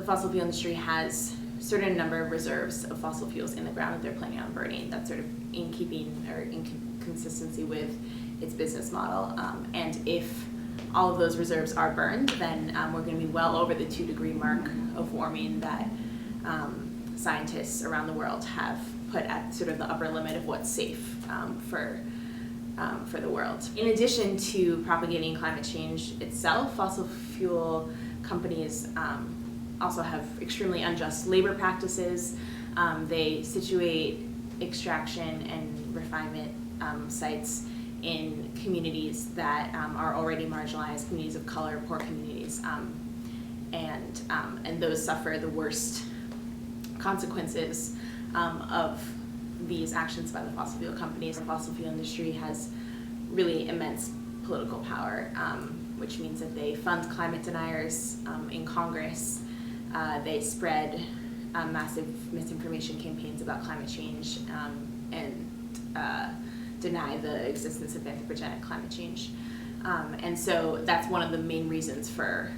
fossil fuel industry has a certain number of reserves of fossil fuels in the ground that they're planning on burning. That's sort of in keeping or in consistency with its business model. And if all of those reserves are burned, then we're going to be well over the 2-degree mark of warming that scientists around the world have put at sort of the upper limit of what's safe for the world. In addition to propagating climate change itself, fossil fuel companies also have extremely unjust labor practices. They situate extraction and refinement sites in communities that are already marginalized, communities of color, poor communities, and those suffer the worst consequences of these actions by the fossil fuel companies. The fossil fuel industry has really immense political power, which means that they fund climate deniers in Congress. They spread massive misinformation campaigns about climate change and deny the existence of anthropogenic climate change. And so that's one of the main reasons for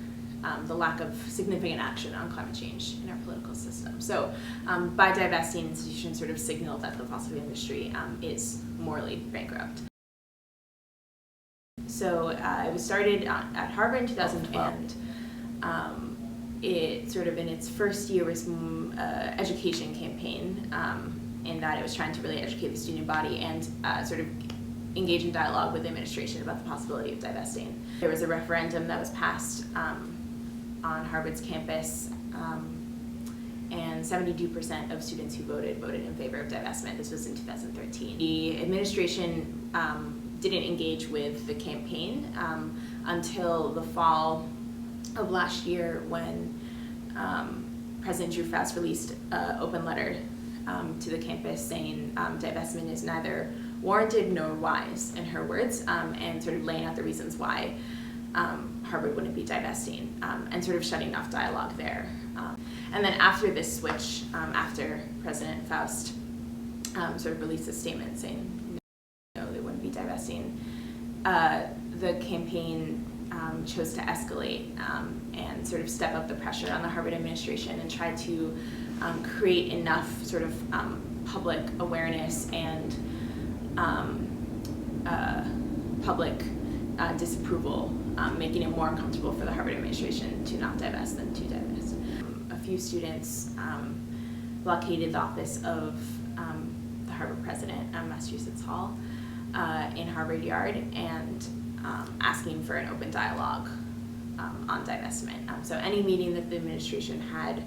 the lack of significant action on climate change in our political system. So by divesting, institutions sort of signal that the fossil fuel industry is morally bankrupt. So it was started at Harvard in 2012, and it sort of in its first year was an education campaign in that it was trying to really educate the student body and sort of engage in dialogue with the administration about the possibility of divesting. There was a referendum that was passed on Harvard's campus, and 72% of students who voted in favor of divestment. This was in 2013. The administration didn't engage with the campaign until the fall of last year, when President Drew Faust released an open letter to the campus saying divestment is neither warranted nor wise, in her words, and sort of laying out the reasons why Harvard wouldn't be divesting, and sort of shutting off dialogue there. And then after this switch, after President Faust sort of released a statement saying no, they wouldn't be divesting, the campaign chose to escalate and sort of step up the pressure on the Harvard administration and try to create enough sort of public awareness and public disapproval, making it more uncomfortable for the Harvard administration to not divest than to divest. A few students blockaded the office of the Harvard president, Massachusetts Hall, in Harvard Yard, and asking for an open dialogue on divestment. So any meeting that the administration had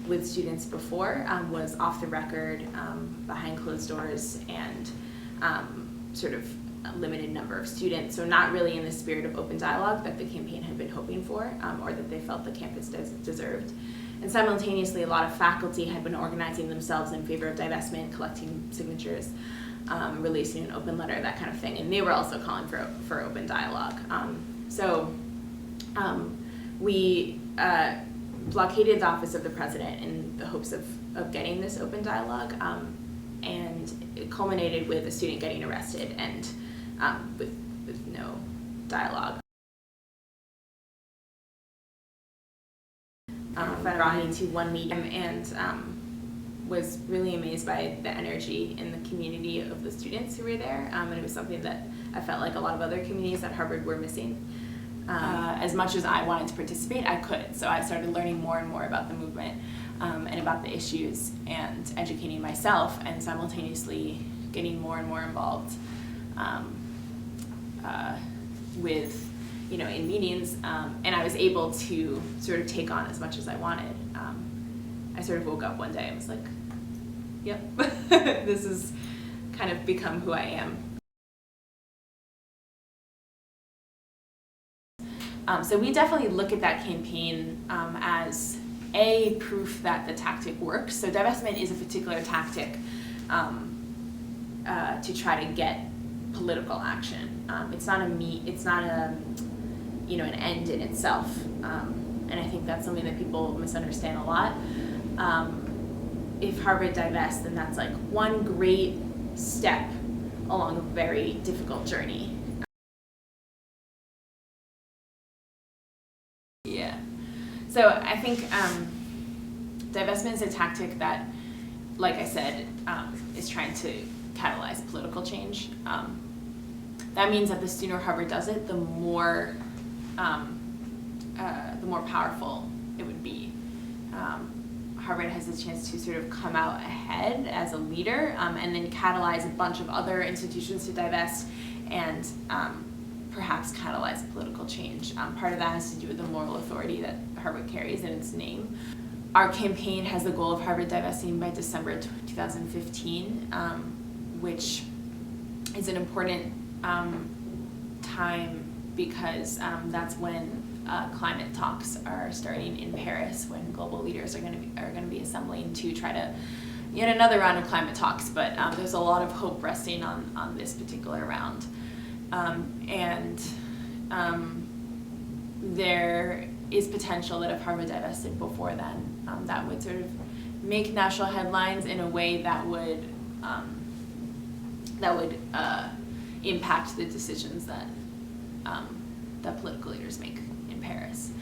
with students before was off the record, behind closed doors, and sort of a limited number of students, so not really in the spirit of open dialogue that the campaign had been hoping for, or that they felt the campus deserved. And simultaneously, a lot of faculty had been organizing themselves in favor of divestment, collecting signatures, releasing an open letter, that kind of thing, and they were also calling for open dialogue. We blockaded the office of the president in the hopes of getting this open dialogue, and it culminated with a student getting arrested and with no dialogue. Brought me to one meeting and was really amazed by the energy in the community of the students who were there, and it was something that I felt like a lot of other communities at Harvard were missing. As much as I wanted to participate, I couldn't, so I started learning more and more about the movement and about the issues, and educating myself, and simultaneously getting more and more involved with, in meetings, and I was able to sort of take on as much as I wanted. I sort of woke up one day and was like, yep, this has kind of become who I am. So we definitely look at that campaign as a proof that the tactic works. So divestment is a particular tactic to try to get political action. It's not an end in itself, and I think that's something that people misunderstand a lot. If Harvard divests, then that's like one great step along a very difficult journey. Yeah. So I think divestment is a tactic that, like I said, is trying to catalyze political change. That means that the sooner Harvard does it, the more powerful it would be. Harvard has a chance to sort of come out ahead as a leader, and then catalyze a bunch of other institutions to divest, and perhaps catalyze political change. Part of that has to do with the moral authority that Harvard carries in its name. Our campaign has the goal of Harvard divesting by December 2015, which is an important time because that's when climate talks are starting in Paris, when global leaders are going to be assembling to try to yet another round of climate talks. But there's a lot of hope resting on this particular round, and there is potential that if Harvard divested before then, that would sort of make national headlines in a way that would impact the decisions that that political leaders make in Paris.